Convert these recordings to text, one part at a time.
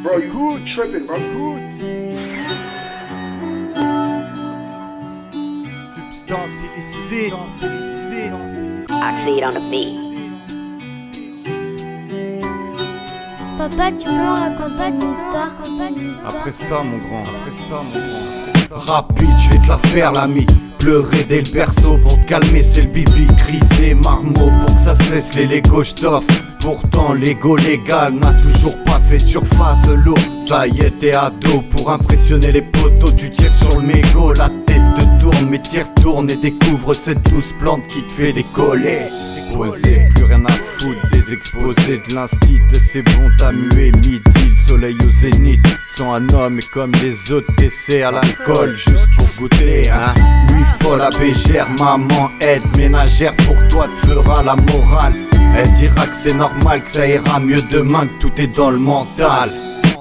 Bro, you tripping, bro. Substance illicite. Oxide on the beat. Papa, tu peux me raconter une histoire? Après ça, mon grand. Rapide, je vais te la faire, l'ami. Pleurer dès le berceau pour te calmer, c'est le bibi. Criser, marmot pour que ça cesse les Lego, j't'offre. Pourtant, l'ego légal n'a toujours pas fait surface. Lourd, ça y est, t'es ado. Pour impressionner les poteaux, tu tires sur le mégot. La tête te tourne, mais tire tourne et découvre cette douce plante qui te fait décoller. Posé, plus rien à foutre des exposés de l'instit. C'est bon, t'as mué, midi, le soleil au zénith. Sans un homme et comme les autres, t'essaies à l'alcool juste pour goûter, hein. Nuit folle à bégère, maman aide ménagère pour toi te fera la morale. Elle dira que c'est normal, que ça ira mieux demain, que tout est dans le mental.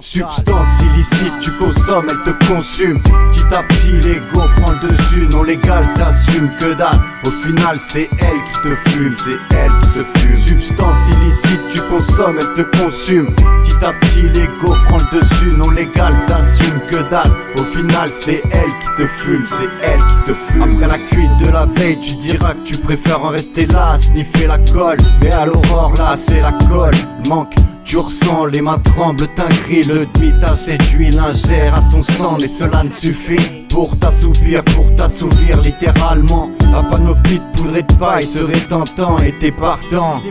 Substance illicite, tu consommes, elle te consume. Petit à petit, l'ego prend le dessus. Non légal, t'assumes que dalle. Au final, c'est elle qui te fume, c'est elle qui te fume. Substance illicite, tu consommes, elle te consume. Petit à petit, l'ego prend le dessus. Non légal, t'assumes que dalle. Au final, c'est elle qui te fume, c'est elle qui te fume. Après la cuite de la veille, tu diras que tu préfères en rester là, sniffer la colle. Mais à l'aurore, là, c'est la colle. Manque. Tu ressens, les mains tremblent, t'ingrille. Le demi-tasse d'huile ingère à ton sang, mais cela ne suffit pour t'assoupir, pour t'assouvir littéralement. La panoplie de poudre et de paille serait tentant et t'es partant.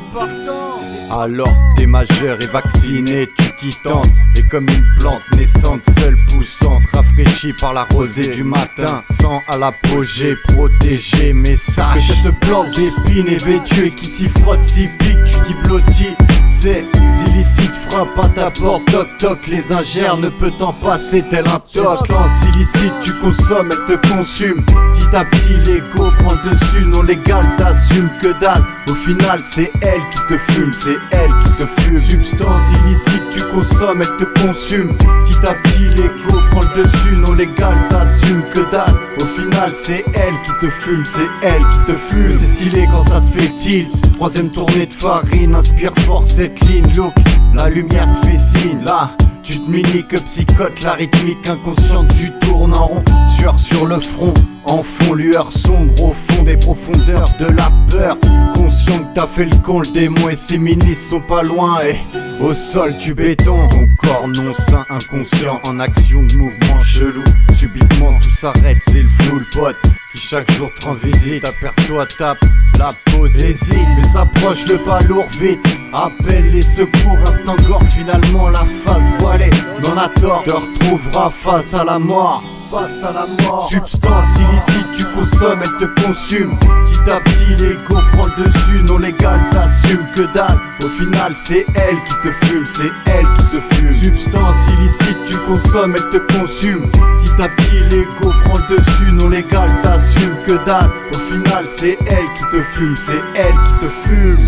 Alors t'es majeur et vacciné, tu t'y tentes. Et comme une plante naissante, seule poussante, rafraîchie par la rosée du matin, sans à l'apogée, protégé, mais sache que cette plante d'épines est vêtue et qui s'y frotte, s'y pique, tu t'y blottis. Ces illicites frappent à ta porte, toc toc, les ingères ne peut t'en passer tel un toc. Substance illicite, tu consommes, elle te consume. Petit à petit, l'ego prend le dessus, non légal, t'assumes que dalle. Au final, c'est elle qui te fume, c'est elle qui te fume. Substance illicite, tu consommes, elle te consume. Petit à petit, l'ego prend le dessus, non légal, t'assumes que dalle. Au final, c'est elle qui te fume, c'est elle qui te fume. C'est stylé quand ça te fait tilt. Troisième tournée de farine, inspire fort cette ligne, look. La lumière te fait signe, là. Tu te mini que psychote, la rythmique inconsciente, tu tournes en rond. Sueur sur le front, en fond, lueur sombre au fond des profondeurs de la peur. Conscient que t'as fait le con, le démon et ses ministres sont pas loin. Et au sol du béton, ton corps non sain, inconscient, en action de mouvement chelou. Subitement tout s'arrête, c'est le flou, le pote qui chaque jour te rend visite. Aperçoit, tape, la pause, hésite, mais s'approche le pas lourd vite. Appelle les secours, instant gore, finalement la face voilée. N'en a tort, te retrouvera face à la mort. Face à la mort. Substance illicite, tu consommes, elle te consume. Petit à petit, l'ego prend le dessus. Non légal, t'assumes que dalle. Au final, c'est elle qui te fume, c'est elle qui te fume. Substance illicite, tu consommes, elle te consume. Petit à petit, l'ego prend le dessus. Non légal, t'assumes que dalle. Au final, c'est elle qui te fume, c'est elle qui te fume.